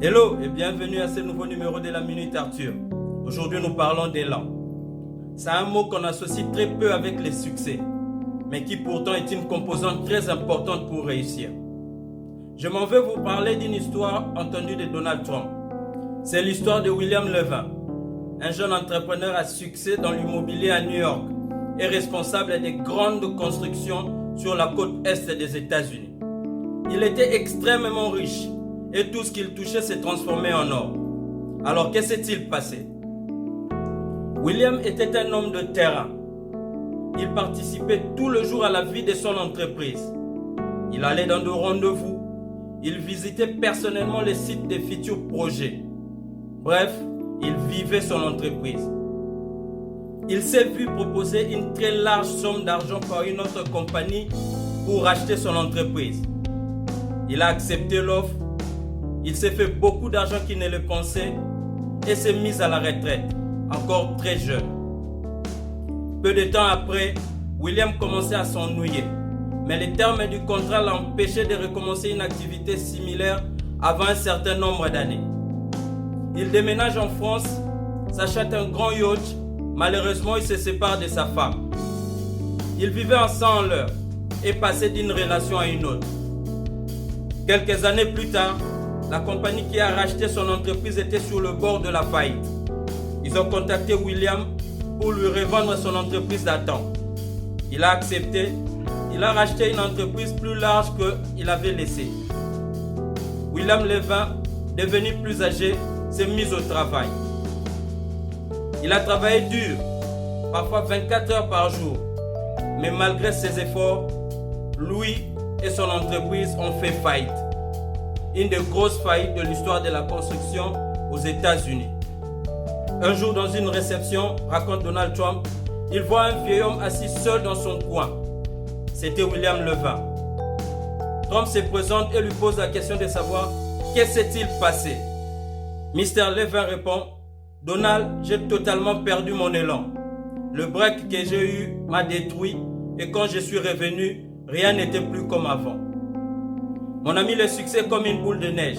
Hello et bienvenue à ce nouveau numéro de la Minute Arthur. Aujourd'hui nous parlons d'élan. C'est un mot qu'on associe très peu avec les succès, mais qui pourtant est une composante très importante pour réussir. Je m'en vais vous parler d'une histoire entendue de Donald Trump. C'est l'histoire de William Levin, un jeune entrepreneur à succès dans l'immobilier à New York et responsable des grandes constructions sur la côte est des États-Unis. Il était extrêmement riche et tout ce qu'il touchait s'est transformé en or. Alors que s'est-il passé? William était un homme de terrain. Il participait tout le jour à la vie de son entreprise. Il allait dans de rendez-vous. Il visitait personnellement les sites des futurs projets. Bref, il vivait son entreprise. Il s'est vu proposer une très large somme d'argent par une autre compagnie pour racheter son entreprise. Il a accepté l'offre. Il s'est fait beaucoup d'argent qu'il ne le pensait et s'est mis à la retraite, encore très jeune. Peu de temps après, William commençait à s'ennuyer, mais les termes du contrat l'empêchaient de recommencer une activité similaire avant un certain nombre d'années. Il déménage en France, s'achète un grand yacht. Malheureusement, il se sépare de sa femme. Ils vivaient ensemble et passaient d'une relation à une autre. Quelques années plus tard, la compagnie qui a racheté son entreprise était sur le bord de la faillite. Ils ont contacté William pour lui revendre son entreprise d'antan. Il a accepté. Il a racheté une entreprise plus large qu'il avait laissée. William Levin, devenu plus âgé, s'est mis au travail. Il a travaillé dur, parfois 24 heures par jour. Mais malgré ses efforts, lui et son entreprise ont fait faillite. Une des grosses faillites de l'histoire de la construction aux États-Unis. Un jour dans une réception, raconte Donald Trump, il voit un vieil homme assis seul dans son coin. C'était William Levin. Trump se présente et lui pose la question de savoir qu'est-ce s'est-il passé. Mr. Levin répond, Donald, j'ai totalement perdu mon élan. Le break que j'ai eu m'a détruit et quand je suis revenu, rien n'était plus comme avant. Mon ami, le succès est comme une boule de neige.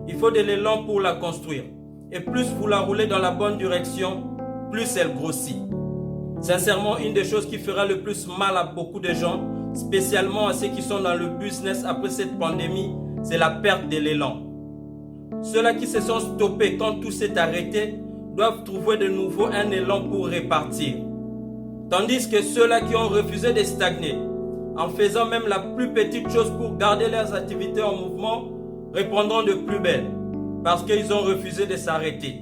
Il faut de l'élan pour la construire. Et plus vous la roulez dans la bonne direction, plus elle grossit. Sincèrement, une des choses qui fera le plus mal à beaucoup de gens, spécialement à ceux qui sont dans le business après cette pandémie, c'est la perte de l'élan. Ceux-là qui se sont stoppés quand tout s'est arrêté, doivent trouver de nouveau un élan pour repartir. Tandis que ceux-là qui ont refusé de stagner, en faisant même la plus petite chose pour garder leurs activités en mouvement, reprendront de plus belle, parce qu'ils ont refusé de s'arrêter.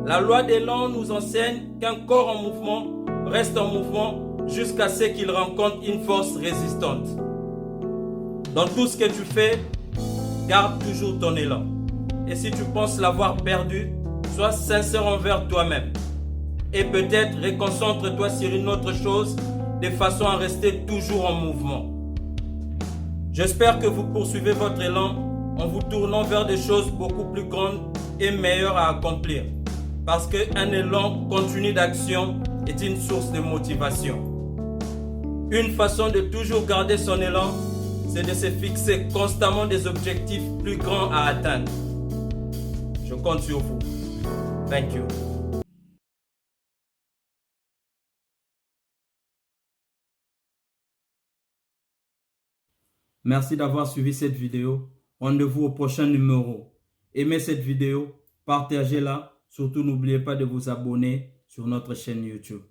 La loi d'élan nous enseigne qu'un corps en mouvement reste en mouvement jusqu'à ce qu'il rencontre une force résistante. Dans tout ce que tu fais, garde toujours ton élan. Et si tu penses l'avoir perdu, sois sincère envers toi-même. Et peut-être reconcentre-toi sur une autre chose de façon à rester toujours en mouvement. J'espère que vous poursuivez votre élan en vous tournant vers des choses beaucoup plus grandes et meilleures à accomplir. Parce qu'un élan continu d'action est une source de motivation. Une façon de toujours garder son élan, c'est de se fixer constamment des objectifs plus grands à atteindre. Je compte sur vous. Thank you. Merci d'avoir suivi cette vidéo. Rendez-vous au prochain numéro. Aimez cette vidéo, partagez-la. Surtout, n'oubliez pas de vous abonner sur notre chaîne YouTube.